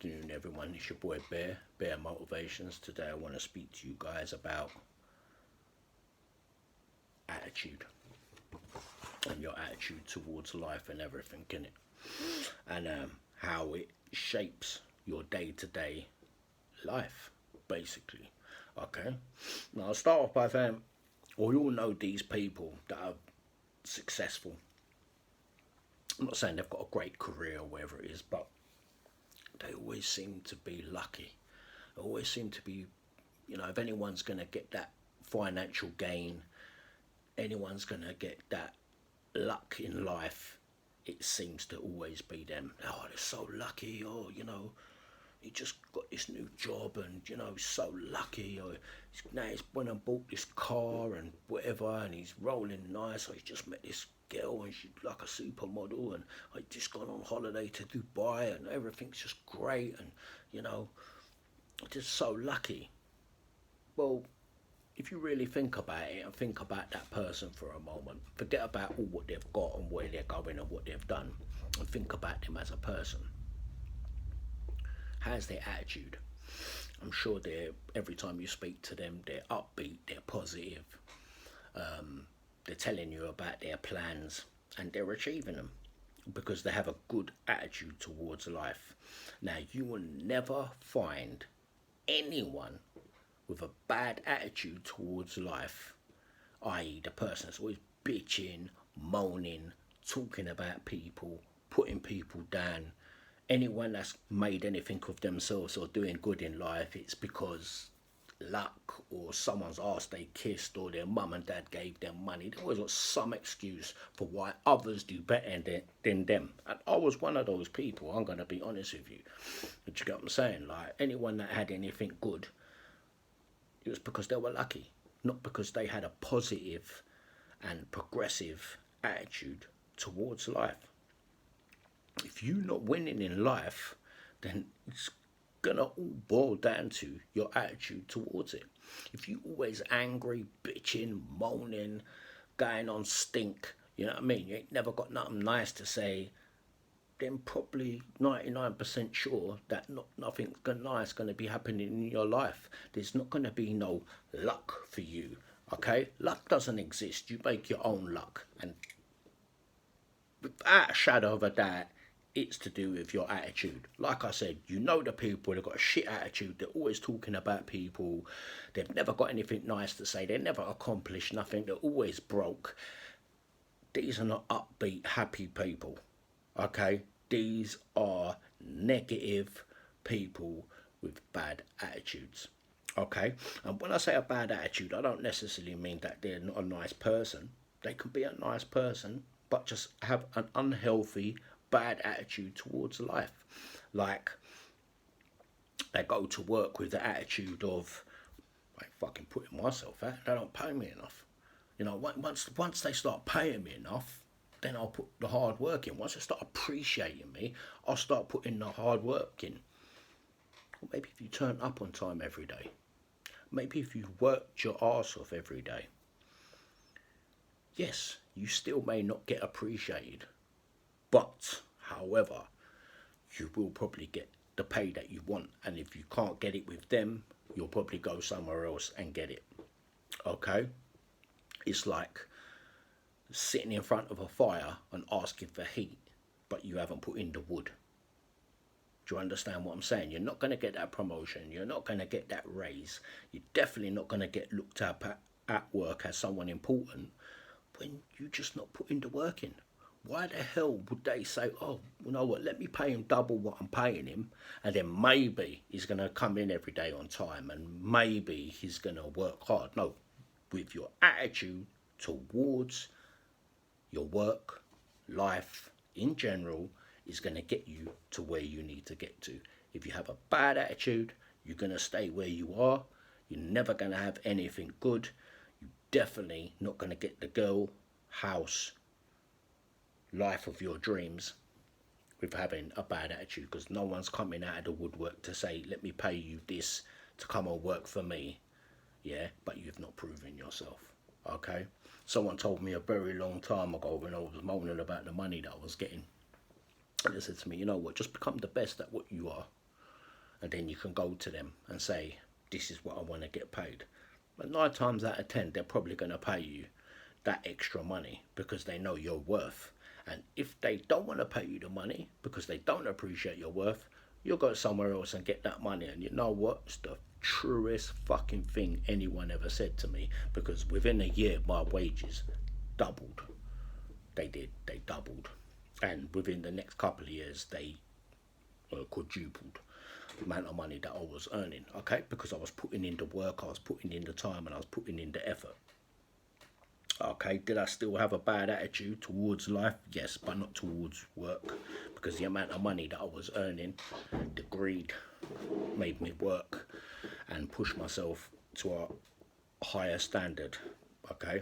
afternoon, everyone. It's your boy Bear Motivations. Today, I want to speak to you guys about attitude and your attitude towards life and everything in it, and how it shapes your day-to-day life, basically. Okay. Now, I'll start off by saying we all know these people that are successful. I'm not saying they've got a great career or whatever it is, but they always seem to be lucky. They always seem to be, if anyone's going to get that financial gain, anyone's going to get that luck in life, it seems to always be them. Oh, they're so lucky, or, he just got this new job and, he's so lucky, or now he's went and bought this car and whatever, and he's rolling nice, or he's just met this girl and she's like a supermodel, and I just gone on holiday to Dubai and everything's just great, and just so lucky. Well, if you really think about it and think about that person for a moment, forget about all what they've got and where they're going and what they've done, and think about them as a person. How's their attitude? I'm sure every time you speak to them, they're upbeat, they're positive. They're telling you about their plans and they're achieving them because they have a good attitude towards life. Now, you will never find anyone with a bad attitude towards life, i.e. the person that's always bitching, moaning, talking about people, putting people down. Anyone that's made anything of themselves or doing good in life, it's because luck or someone's ass they kissed or their mum and dad gave them money. They always got some excuse for why others do better than them. And I was one of those people, I'm going to be honest with you. But you get what I'm saying? Like, anyone that had anything good, it was because they were lucky, not because they had a positive and progressive attitude towards life. If you're not winning in life, then it's gonna all boil down to your attitude towards it. If you always angry, bitching, moaning, going on stink, you know what I mean? You ain't never got nothing nice to say, then probably 99% sure that nothing nice going to be happening in your life. There's not going to be no luck for you, okay? Luck doesn't exist. You make your own luck. And without a shadow of a doubt, it's to do with your attitude. Like I said, the people that got a shit attitude. They're always talking about people. They've never got anything nice to say. They never accomplished nothing. They're always broke. These are not upbeat, happy people. Okay? These are negative people with bad attitudes. Okay? And when I say a bad attitude, I don't necessarily mean that they're not a nice person. They could be a nice person, but just have an unhealthy, bad attitude towards life. Like, they go to work with the attitude of, I ain't fucking putting myself out, they don't pay me enough. Once they start paying me enough, then I'll put the hard work in. Once they start appreciating me, I'll start putting the hard work in. Or maybe if you turn up on time every day. Maybe if you worked your arse off every day. Yes, you still may not get appreciated. But, however, you will probably get the pay that you want. And if you can't get it with them, you'll probably go somewhere else and get it. Okay? It's like sitting in front of a fire and asking for heat, but you haven't put in the wood. Do you understand what I'm saying? You're not going to get that promotion. You're not going to get that raise. You're definitely not going to get looked at work as someone important when you just not putting the work in. Why the hell would they say, oh, you know what, let me pay him double what I'm paying him, and then maybe he's going to come in every day on time, and maybe he's going to work hard. No, with your attitude towards your work, life in general, is going to get you to where you need to get to. If you have a bad attitude, you're going to stay where you are. You're never going to have anything good. You're definitely not going to get the girl, house, life of your dreams with having a bad attitude, because no one's coming out of the woodwork to say, let me pay you this to come and work for me. Yeah, but you've not proven yourself. Okay? Someone told me a very long time ago when I was moaning about the money that I was getting. And they said to me, you know what, just become the best at what you are. and then you can go to them and say, this is what I want to get paid. But 9 times out of 10, they're probably going to pay you that extra money because they know your worth. And if they don't want to pay you the money because they don't appreciate your worth, you'll go somewhere else and get that money. And you know what? It's the truest fucking thing anyone ever said to me, because within a year, my wages doubled. They doubled. And within the next couple of years, they quadrupled the amount of money that I was earning, okay? Because I was putting in the work, I was putting in the time, and I was putting in the effort. Okay, did I still have a bad attitude towards life? Yes, but not towards work, because the amount of money that I was earning, the greed made me work and push myself to a higher standard. Okay,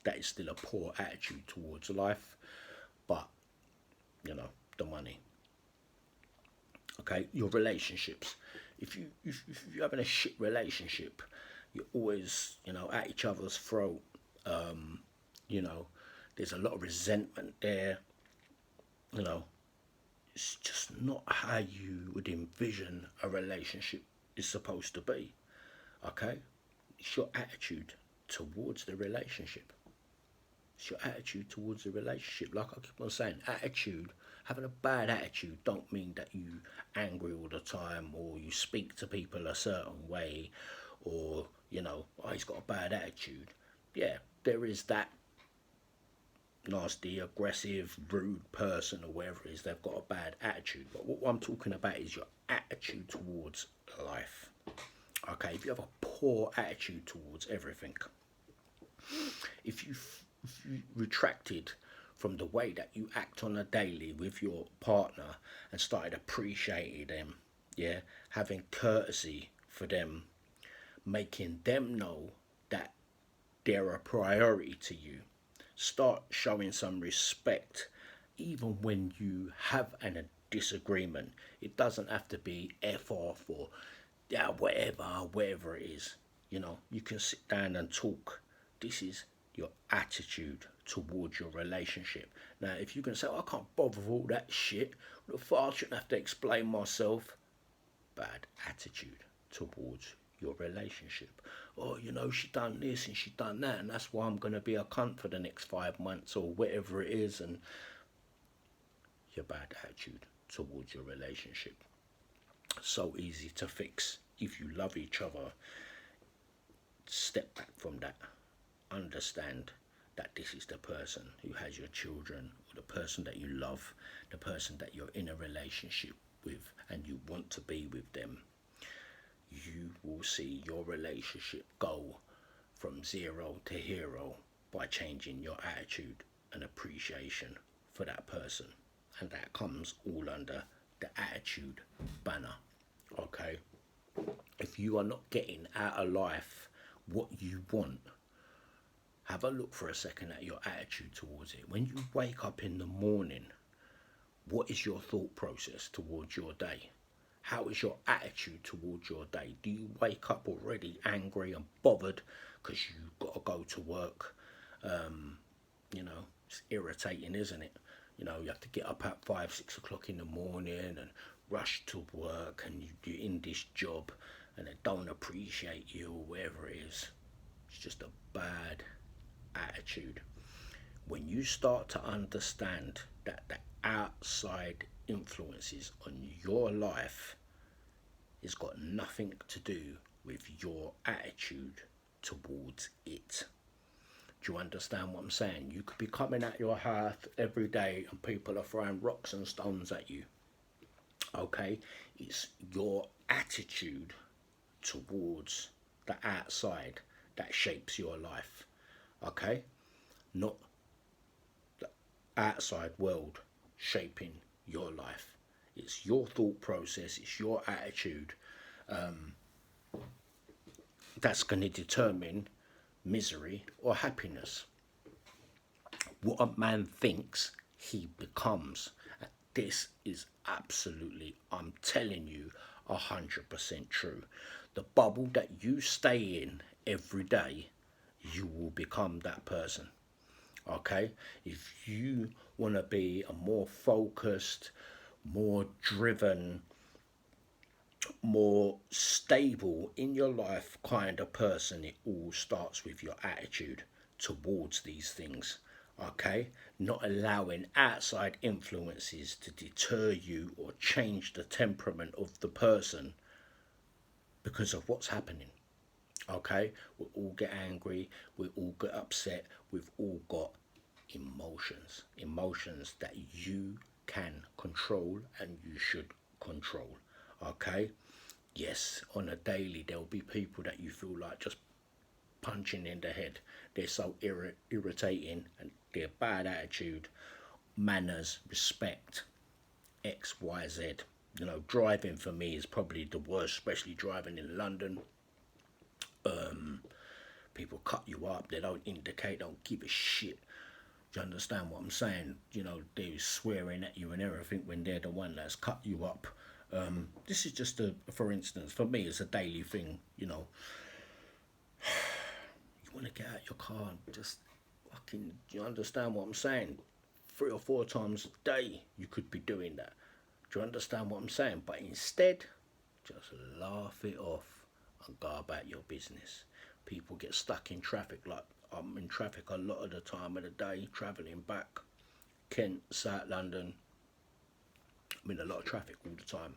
that is still a poor attitude towards life, but you know, the money. Okay, your relationships. If you're having a shit relationship, you're always at each other's throat. You know, there's a lot of resentment there. You know, it's just not how you would envision a relationship is supposed to be. Okay, it's your attitude towards the relationship. It's your attitude towards the relationship. Like I keep on saying, attitude, having a bad attitude don't mean that you angry all the time, or you speak to people a certain way, or oh, he's got a bad attitude. Yeah, there is that nasty, aggressive, rude person or whatever it is, they've got a bad attitude. But what I'm talking about is your attitude towards life. Okay, if you have a poor attitude towards everything, if you retracted from the way that you act on a daily with your partner and started appreciating them, yeah, having courtesy for them, making them know that they're a priority to you, start showing some respect even when you have a disagreement. It doesn't have to be F off or yeah, whatever it is. You can sit down and talk. This is your attitude towards your relationship. Now, if you can say, oh, I can't bother with all that shit, well, I shouldn't have to explain myself. Bad attitude towards your relationship. Oh, she done this and she done that, and that's why I'm going to be a cunt for the next 5 months or whatever it is. And your bad attitude towards your relationship. So easy to fix. If you love each other, step back from that. Understand that this is the person who has your children, or the person that you love, the person that you're in a relationship with and you want to be with them. You will see your relationship go from 0 to hero by changing your attitude and appreciation for that person. And that comes all under the attitude banner. Okay? If you are not getting out of life what you want, have a look for a second at your attitude towards it. When you wake up in the morning, what is your thought process towards your day? How is your attitude towards your day? Do you wake up already angry and bothered because you've got to go to work? It's irritating, isn't it? You have to get up at 5, 6 o'clock in the morning and rush to work, and you're in this job and they don't appreciate you or whatever it is. It's just a bad attitude. When you start to understand that the outside influences on your life has got nothing to do with your attitude towards it. Do you understand what I'm saying? You could be coming at your house every day and people are throwing rocks and stones at you. Okay? It's your attitude towards the outside that shapes your life. Okay? Not the outside world shaping your life. It's your thought process, it's your attitude that's going to determine misery or happiness. What a man thinks, he becomes. This is absolutely, I'm telling you, 100% true. The bubble that you stay in every day, you will become that person. Okay? If you want to be a more focused, more driven, more stable in your life kind of person, it all starts with your attitude towards these things. Okay, not allowing outside influences to deter you or change the temperament of the person because of what's happening. Okay, we all get angry, we all get upset, we've all got emotions that you can control and you should control. Okay, yes, on a daily there'll be people that you feel like just punching in the head. They're so irritating and they're bad attitude, manners, respect, XYZ. You know, driving for me is probably the worst, especially driving in London. People cut you up, they don't indicate, don't give a shit. Do you understand what I'm saying? You know, they're swearing at you and everything when they're the one that's cut you up. This is just a, for instance, for me, it's a daily thing. You know, you want to get out your car and just fucking, do you understand what I'm saying? 3 or 4 times a day, you could be doing that. Do you understand what I'm saying? But instead, just laugh it off and go about your business. People get stuck in traffic, like I'm in traffic a lot of the time of the day, travelling back Kent, South London. I'm in a lot of traffic all the time.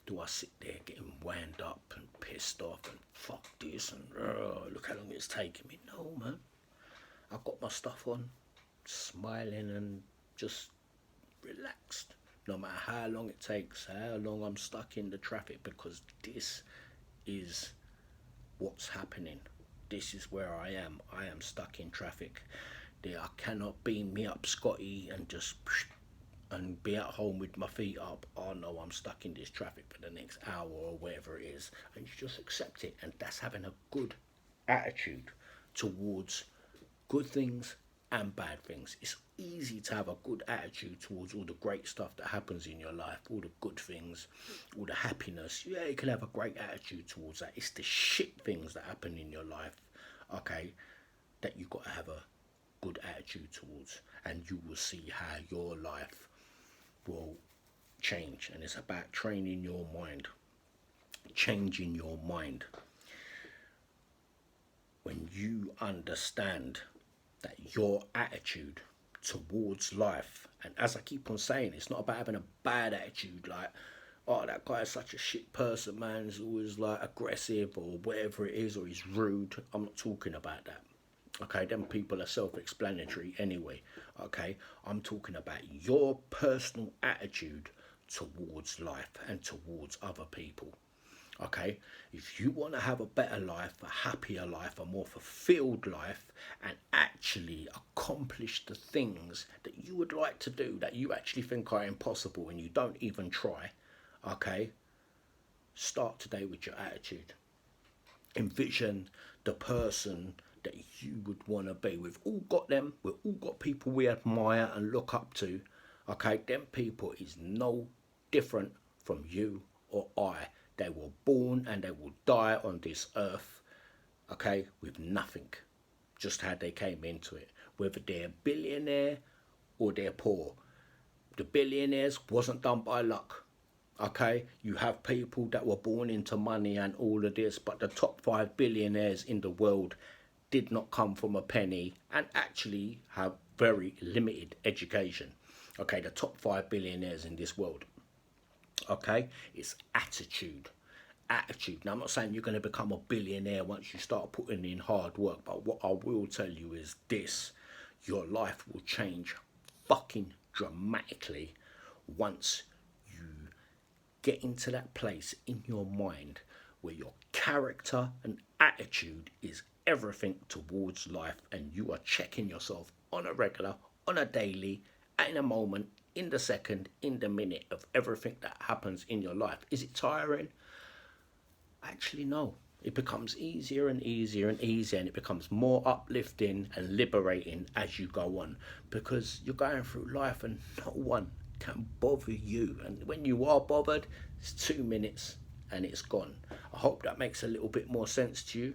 Do I sit there getting wound up and pissed off and fuck this and look how long it's taking me? No, man. I've got my stuff on, smiling and just relaxed. No matter how long it takes, how long I'm stuck in the traffic, because this is what's happening. This is where I am. I am stuck in traffic. I cannot beam me up, Scotty, and just and be at home with my feet up. Oh no, I'm stuck in this traffic for the next hour or whatever it is, and you just accept it. And that's having a good attitude towards good things and bad things. It's easy to have a good attitude towards all the great stuff that happens in your life, all the good things, all the happiness. Yeah, you can have a great attitude towards that. It's the shit things that happen in your life, okay, that you've got to have a good attitude towards, and you will see how your life will change. And it's about training your mind, changing your mind. When you understand that your attitude towards life, and as I keep on saying, it's not about having a bad attitude like, oh, that guy is such a shit person, man, he's always like aggressive or whatever it is, or he's rude. I'm not talking about that. Okay, them people are self-explanatory anyway. Okay, I'm talking about your personal attitude towards life and towards other people. Okay, if you want to have a better life, a happier life, a more fulfilled life, and actually accomplish the things that you would like to do that you actually think are impossible and you don't even try, okay, start today with your attitude. Envision the person that you would want to be. We've all got them. We've all got people we admire and look up to. Okay, them people is no different from you or I. They were born and they will die on this earth, okay, with nothing. Just how they came into it. Whether they're a billionaire or they're poor. The billionaires wasn't done by luck. Okay, you have people that were born into money and all of this, but the top 5 billionaires in the world did not come from a penny and actually have very limited education. Okay, the top 5 billionaires in this world. Okay, it's attitude. Now, I'm not saying you're going to become a billionaire once you start putting in hard work, but what I will tell you is this: your life will change fucking dramatically once you get into that place in your mind where your character and attitude is everything towards life, and you are checking yourself on a regular, on a daily, in a moment, in the second, in the minute of everything that happens in your life. Is it tiring? Actually, no. It becomes easier and easier and easier, and it becomes more uplifting and liberating as you go on, because you're going through life and no one can bother you. And when you are bothered, it's 2 minutes and it's gone. I hope that makes a little bit more sense to you.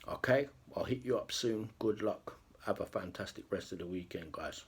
Okay, I'll hit you up soon. Good luck. Have a fantastic rest of the weekend, guys.